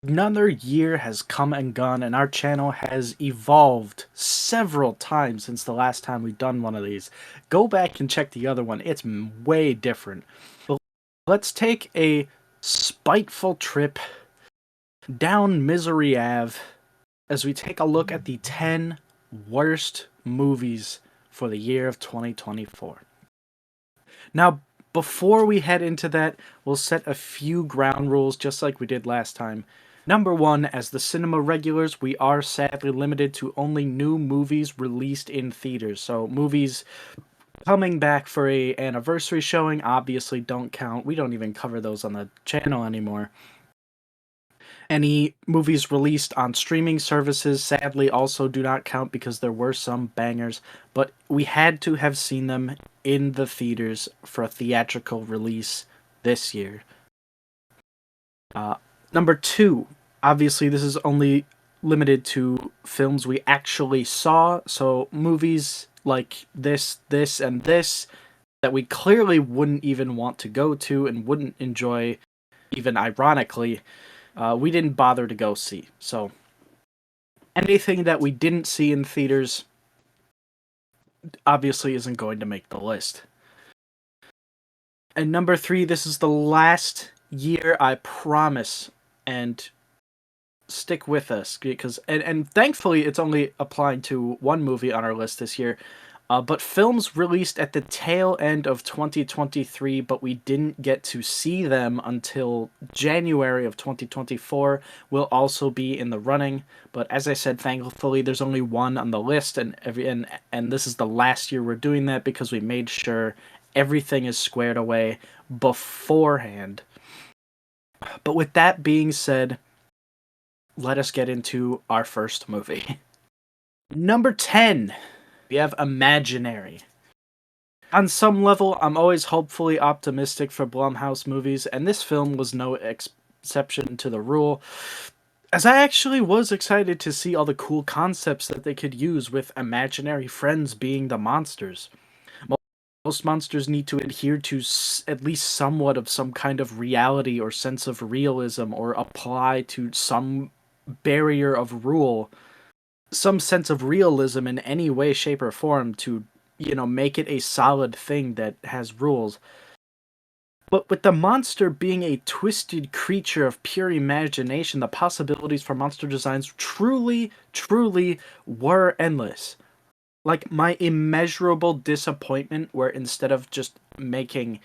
Another year has come and gone, and our channel has evolved several times since the last time we've done one of these. Go back and check the other one, it's way different. But let's take a spiteful trip down Misery Ave as we take a look at the 10 worst movies for the year of 2024. Now, before we head into that, we'll set a few ground rules just like we did last time. Number one, as the cinema regulars, we are sadly limited to only new movies released in theaters. So movies coming back for a anniversary showing obviously don't count. We don't even cover those on the channel anymore. Any movies released on streaming services sadly also do not count because there were some bangers, but we had to have seen them in the theaters for a theatrical release this year. Number two, obviously this is only limited to films we actually saw, so movies like this, and this that we clearly wouldn't even want to go to and wouldn't enjoy, even ironically, we didn't bother to go see. So anything that we didn't see in theaters obviously isn't going to make the list. And number three, this is the last year, I promise, and stick with us because and thankfully it's only applying to one movie on our list this year. But films released at the tail end of 2023, but we didn't get to see them until January of 2024, will also be in the running. But as I said, thankfully, there's only one on the list, and this is the last year we're doing that because we made sure everything is squared away beforehand. But with that being said, let us get into our first movie. Number 10. We have Imaginary. On some level, I'm always hopefully optimistic for Blumhouse movies, and this film was no exception to the rule, as I actually was excited to see all the cool concepts that they could use with imaginary friends being the monsters. Most monsters need to adhere to at least somewhat of some kind of reality or sense of realism, or apply to some barrier of rule, some sense of realism in any way, shape, or form to, make it a solid thing that has rules. But with the monster being a twisted creature of pure imagination, the possibilities for monster designs truly, truly were endless. Like, my immeasurable disappointment where instead of just making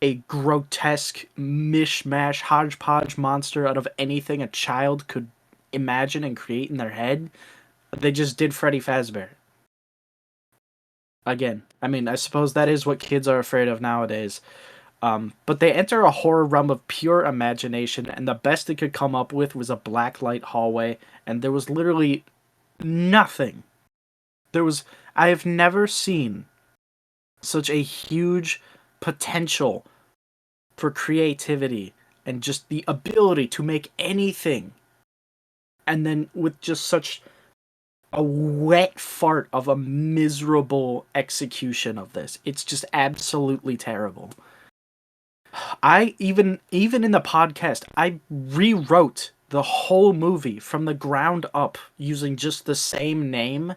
a grotesque mishmash hodgepodge monster out of anything a child could imagine and create in their head, they just did Freddy Fazbear. Again, I mean, I suppose that is what kids are afraid of nowadays. But they enter a horror realm of pure imagination, and the best they could come up with was a blacklight hallway, and there was literally nothing. I have never seen such a huge potential for creativity and just the ability to make anything, and then with just such a wet fart of a miserable execution of this. It's just absolutely terrible. I even in the podcast, I rewrote the whole movie from the ground up using just the same name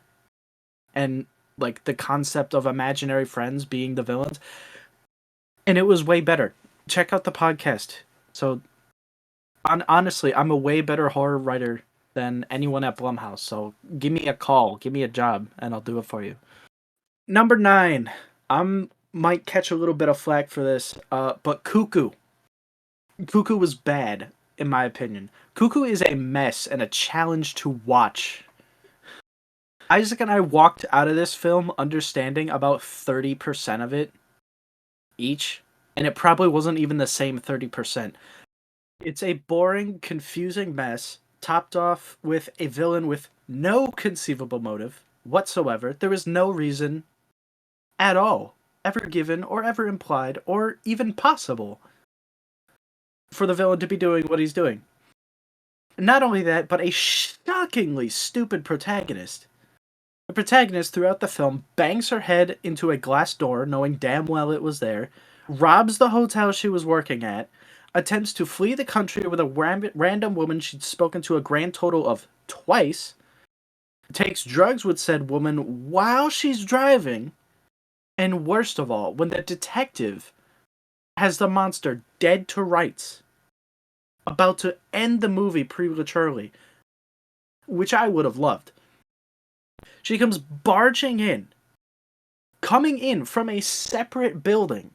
and like the concept of imaginary friends being the villains, and it was way better. Check out the podcast. So honestly, I'm a way better horror writer than anyone at Blumhouse, so give me a call, give me a job, and I'll do it for you. Number 9. Might catch a little bit of flack for this, but Cuckoo. Cuckoo was bad, in my opinion. Cuckoo is a mess and a challenge to watch. Isaac and I walked out of this film understanding about 30% of it each, and it probably wasn't even the same 30%. It's a boring, confusing mess, topped off with a villain with no conceivable motive whatsoever. There is no reason at all ever given or ever implied or even possible for the villain to be doing what he's doing. Not only that, but a shockingly stupid protagonist. The protagonist throughout the film bangs her head into a glass door knowing damn well it was there, robs the hotel she was working at, attempts to flee the country with a random woman she'd spoken to a grand total of twice, takes drugs with said woman while she's driving, and worst of all, when the detective has the monster dead to rights, about to end the movie prematurely, which I would have loved. She comes barging in, coming in from a separate building.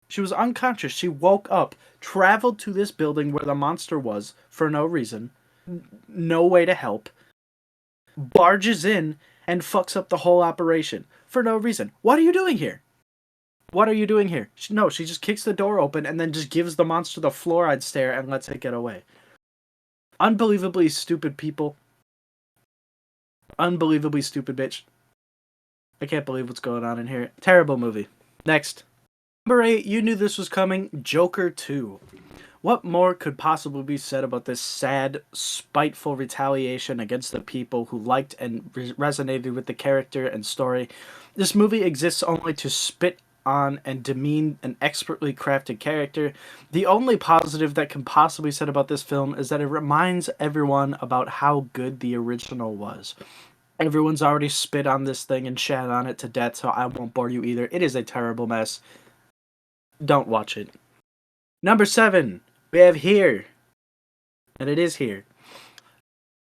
She was unconscious. She woke up, traveled to this building where the monster was for no reason, no way to help, barges in, and fucks up the whole operation for no reason. What are you doing here? What are you doing here? No, she just kicks the door open and then just gives the monster the fluoride stare and lets it get away. Unbelievably stupid people. Unbelievably stupid bitch. I can't believe what's going on in here. Terrible movie. Next. Number 8, you knew this was coming. Joker 2. What more could possibly be said about this sad, spiteful retaliation against the people who liked and resonated with the character and story? This movie exists only to spit on and demean an expertly crafted character. The only positive that can possibly be said about this film is that it reminds everyone about how good the original was. Everyone's already spit on this thing and shat on it to death, so I won't bore you either. It is a terrible mess. Don't watch it. Number 7, we have Here. And it is Here.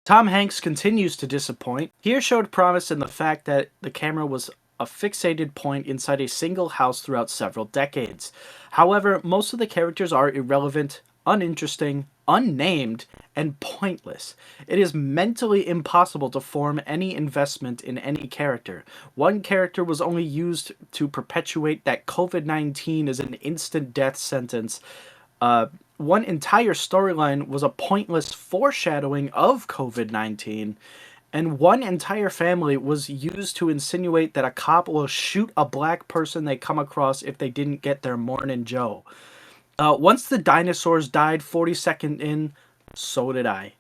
Tom Hanks continues to disappoint. Here showed promise in the fact that the camera was a fixated point inside a single house throughout several decades. However, most of the characters are irrelevant, uninteresting, unnamed, and pointless. It is mentally impossible to form any investment in any character. One character was only used to perpetuate that COVID-19 is an instant death sentence. One entire storyline was a pointless foreshadowing of COVID-19. And one entire family was used to insinuate that a cop will shoot a black person they come across if they didn't get their Morning Joe. Once the dinosaurs died 40 seconds in, so did I.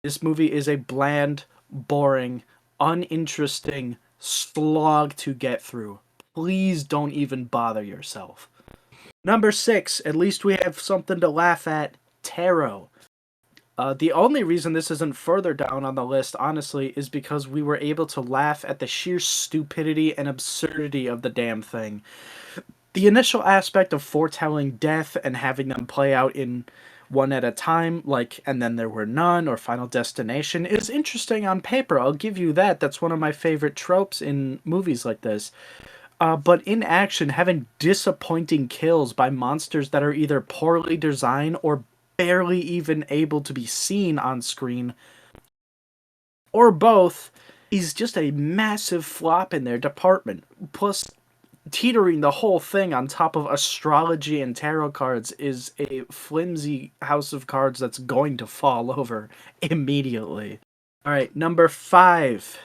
This movie is a bland, boring, uninteresting slog to get through. Please don't even bother yourself. Number 6, at least we have something to laugh at, Tarot. The only reason this isn't further down on the list, honestly, is because we were able to laugh at the sheer stupidity and absurdity of the damn thing. The initial aspect of foretelling death and having them play out in one at a time, like And Then There Were None or Final Destination, is interesting on paper. I'll give you that. That's one of my favorite tropes in movies like this. But in action, having disappointing kills by monsters that are either poorly designed or barely even able to be seen on screen, or both, is just a massive flop in their department. Plus, teetering the whole thing on top of astrology and tarot cards is a flimsy house of cards that's going to fall over immediately. Alright, number 5.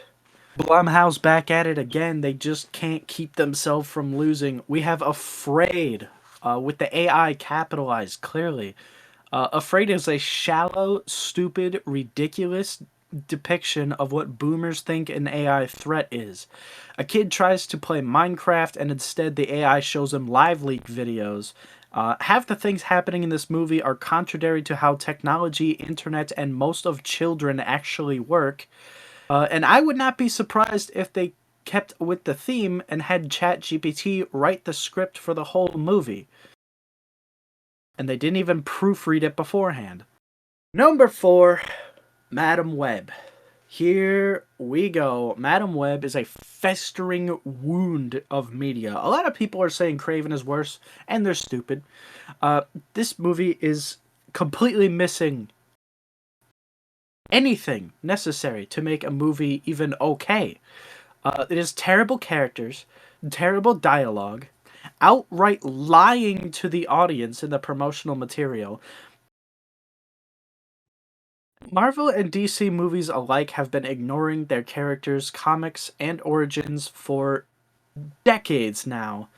Blumhouse back at it again. They just can't keep themselves from losing. We have Afraid, with the AI capitalized, clearly. Afraid is a shallow, stupid, ridiculous depiction of what boomers think an AI threat is. A kid tries to play Minecraft and instead the AI shows him live leak videos. Half the things happening in this movie are contrary to how technology, internet, and most of children actually work. And I would not be surprised if they kept with the theme and had ChatGPT write the script for the whole movie. And they didn't even proofread it beforehand. Number 4, Madam Web. Here we go. Madam Web is a festering wound of media. A lot of people are saying Craven is worse, and they're stupid. This movie is completely missing anything necessary to make a movie even okay. It has terrible characters, terrible dialogue, outright lying to the audience in the promotional material. Marvel and DC movies alike have been ignoring their characters' comics and origins for decades now.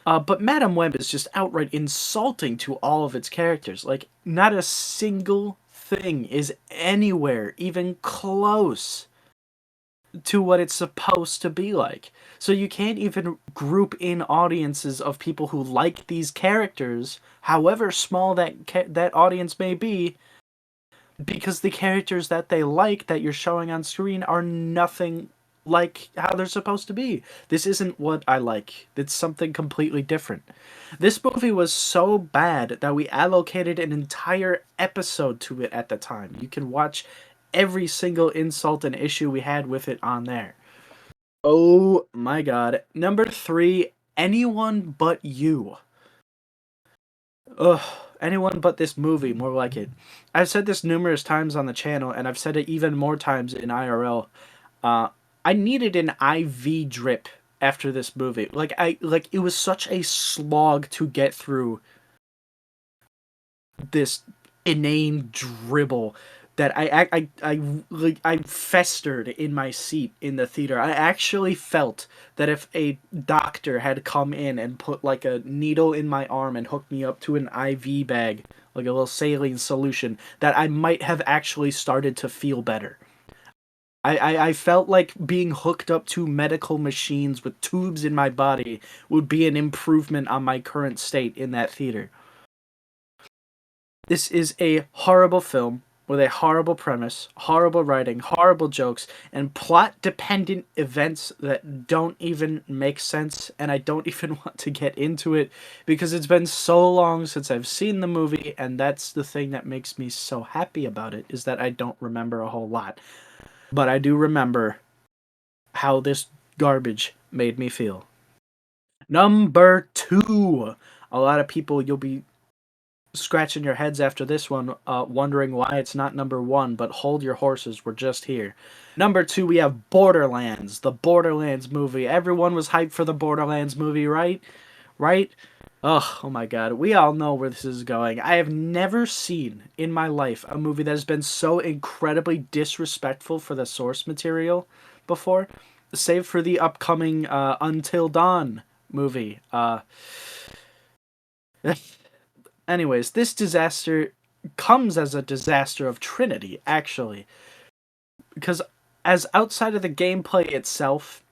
But Madam Web is just outright insulting to all of its characters. Like, not a single thing is anywhere even close to what it's supposed to be like. So you can't even group in audiences of people who like these characters, however small that audience may be, because the characters that they like that you're showing on screen are nothing like how they're supposed to be. This isn't what I like. It's something completely different. This movie was so bad that we allocated an entire episode to it at the time. You can watch every single insult and issue we had with it on there. Oh my god. Number 3, Anyone But You. Ugh, anyone but this movie, more like it. I've said this numerous times on the channel, and I've said it even more times in IRL. Uh, I needed an IV drip after this movie. Like it was such a slog to get through this inane dribble that I festered in my seat in the theater. I actually felt that if a doctor had come in and put like a needle in my arm and hooked me up to an IV bag, like a little saline solution, that I might have actually started to feel better. I felt like being hooked up to medical machines with tubes in my body would be an improvement on my current state in that theater. This is a horrible film with a horrible premise, horrible writing, horrible jokes, and plot dependent events that don't even make sense, and I don't even want to get into it because it's been so long since I've seen the movie, and that's the thing that makes me so happy about it, is that I don't remember a whole lot. But I do remember how this garbage made me feel. Number 2. A lot of people, you'll be scratching your heads after this one, wondering why it's not number 1, but hold your horses, we're just here. Number 2, we have Borderlands, the Borderlands movie. Everyone was hyped for the Borderlands movie, right? Right? Ugh, oh my god, we all know where this is going. I have never seen in my life a movie that has been so incredibly disrespectful for the source material before, save for the upcoming Until Dawn movie. Anyways, this disaster comes as a disaster of Trinity, actually. Because as outside of the gameplay itself,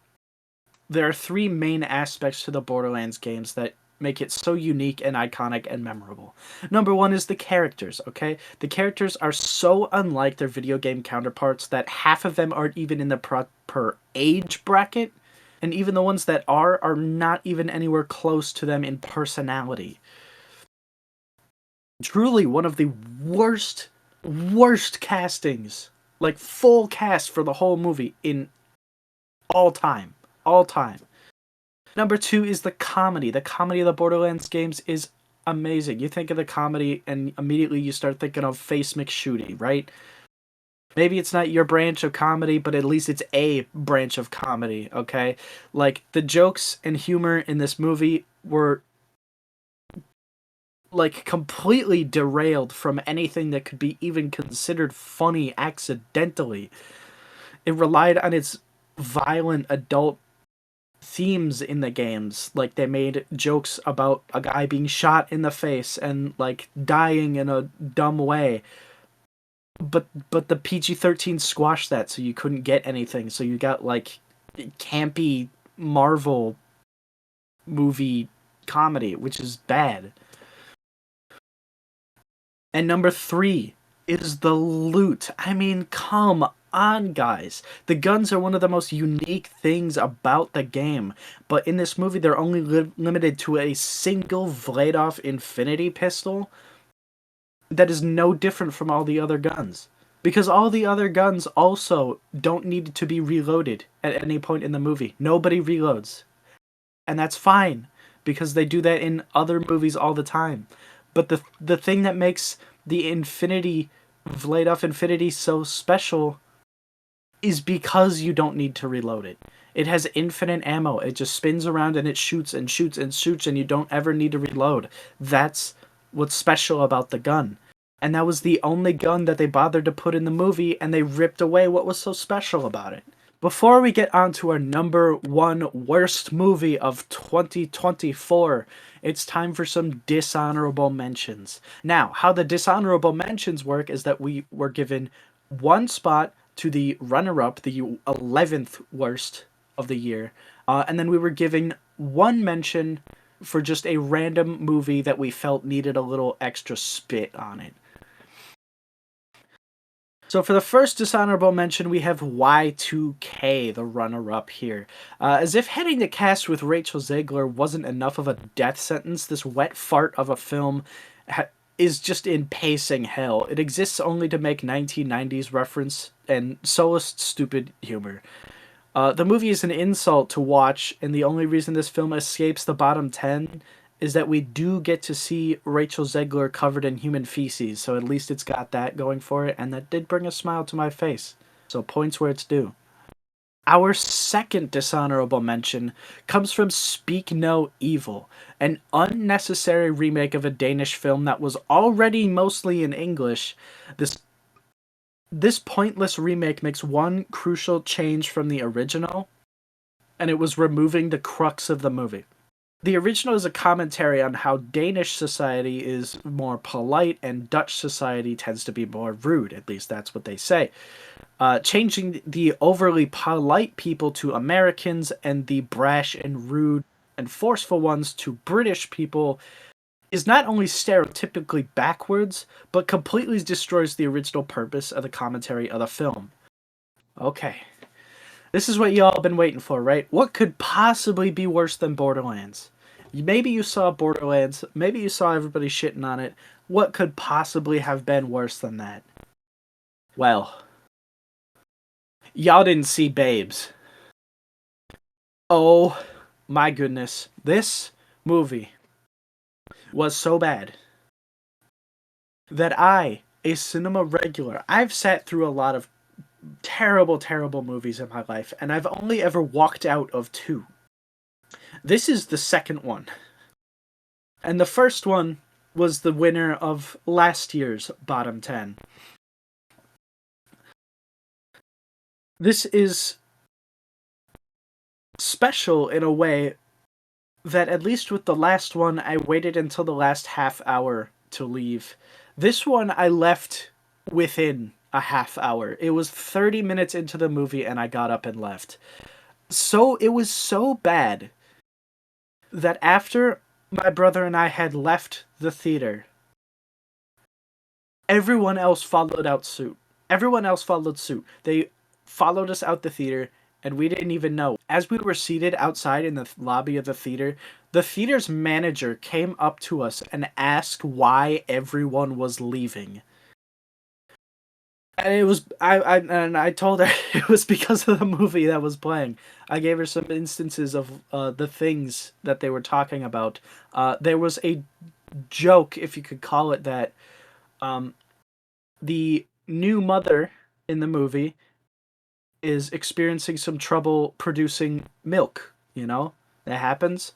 there are 3 main aspects to the Borderlands games that make it so unique and iconic and memorable. Number 1 is the characters, okay? The characters are so unlike their video game counterparts that half of them aren't even in the proper age bracket, and even the ones that are not even anywhere close to them in personality. Truly one of the worst castings, like full cast for the whole movie in all time. Number 2 is the comedy. The comedy of the Borderlands games is amazing. You think of the comedy and immediately you start thinking of Face McShooty, right? Maybe it's not your branch of comedy, but at least it's a branch of comedy, okay? Like, the jokes and humor in this movie were like completely derailed from anything that could be even considered funny accidentally. It relied on its violent adult themes in the games. Like, they made jokes about a guy being shot in the face and like dying in a dumb way. But the PG-13 squashed that, so you couldn't get anything. So you got like campy Marvel movie comedy, which is bad. And number 3 is the loot. I mean, come on, guys. The guns are one of the most unique things about the game. But in this movie, they're only limited to a single Vladoff Infinity pistol that is no different from all the other guns. Because all the other guns also don't need to be reloaded at any point in the movie. Nobody reloads. And that's fine, because they do that in other movies all the time. But the thing that makes the Vladoff Infinity so special is because you don't need to reload it. It has infinite ammo. It just spins around and it shoots and shoots and shoots, and you don't ever need to reload. That's what's special about the gun. And that was the only gun that they bothered to put in the movie, and they ripped away what was so special about it. Before we get on to our number 1 worst movie of 2024, it's time for some dishonorable mentions. Now, how the dishonorable mentions work is that we were given 1 spot to the runner-up, the 11th worst of the year, and then we were giving one mention for just a random movie that we felt needed a little extra spit on it. So for the first dishonorable mention, we have Y2K, the runner-up here. As if heading to cast with Rachel Zegler wasn't enough of a death sentence, this wet fart of a film is just in pacing hell. It exists only to make 1990s reference and solace stupid humor. The movie is an insult to watch, and the only reason this film escapes the bottom 10 is that we do get to see Rachel Zegler covered in human feces, so at least it's got that going for it, and that did bring a smile to my face. So points where it's due. Our second dishonorable mention comes from Speak No Evil, an unnecessary remake of a Danish film that was already mostly in English. This pointless remake makes one crucial change from the original, and it was removing the crux of the movie. The original is a commentary on how Danish society is more polite and Dutch society tends to be more rude. At least that's what they say. Changing the overly polite people to Americans and the brash and rude and forceful ones to British people is not only stereotypically backwards, but completely destroys the original purpose of the commentary of the film. Okay. This is what y'all been waiting for, right? What could possibly be worse than Borderlands? Maybe you saw Borderlands, maybe you saw everybody shitting on it. What could possibly have been worse than that? Well, y'all didn't see Babes. Oh my goodness. This movie was so bad that I, a cinema regular, I've sat through a lot of terrible, terrible movies in my life, and I've only ever walked out of two. This is the second one. And the first one was the winner of last year's bottom 10. This is special in a way that, at least with the last one, I waited until the last half hour to leave. This one I left within a half hour. It was 30 minutes into the movie and I got up and left. So it was so bad that after my brother and I had left the theater, everyone else followed suit. Everyone else followed suit. They followed us out the theater, and we didn't even know. As we were seated outside in the lobby of the theater's manager came up to us and asked why everyone was leaving. And it was I told her it was because of the movie that was playing. I gave her some instances of the things that they were talking about. There was a joke, if you could call it that. The new mother in the movie is experiencing some trouble producing milk. You know, that happens.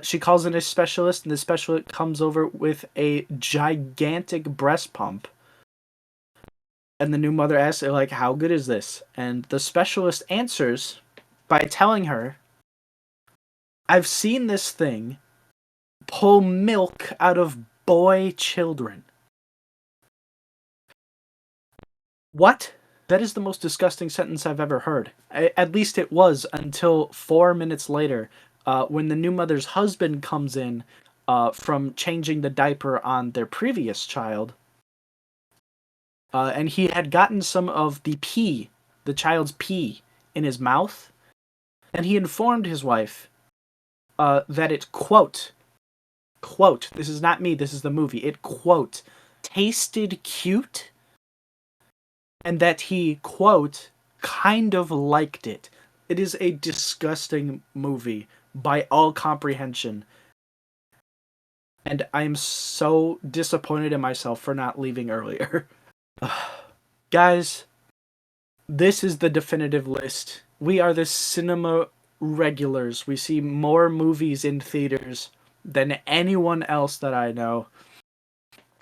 She calls in a specialist, and the specialist comes over with a gigantic breast pump. And the new mother asks her, like, how good is this? And the specialist answers by telling her, I've seen this thing pull milk out of boy children. What? That is the most disgusting sentence I've ever heard. At least it was until 4 minutes later, when the new mother's husband comes in from changing the diaper on their previous child. And he had gotten some of the child's pee, in his mouth. And he informed his wife that it, quote, this is not me, this is the movie, it, quote, tasted cute, and that he, quote, kind of liked it. It is a disgusting movie by all comprehension. And I am so disappointed in myself for not leaving earlier. Guys, this is the definitive list. We are the cinema regulars. We see more movies in theaters than anyone else that I know.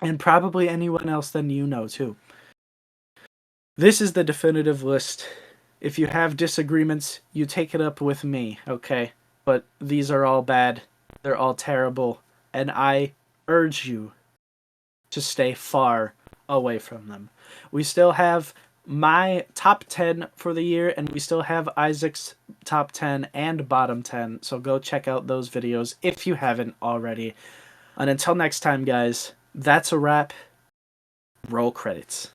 And probably anyone else than you know, too. This is the definitive list. If you have disagreements, you take it up with me, okay? But these are all bad. They're all terrible. And I urge you to stay far away from them. We still have my top 10 for the year, and we still have Isaac's top 10 and bottom 10. So go check out those videos if you haven't already. And until next time, guys, that's a wrap. Roll credits.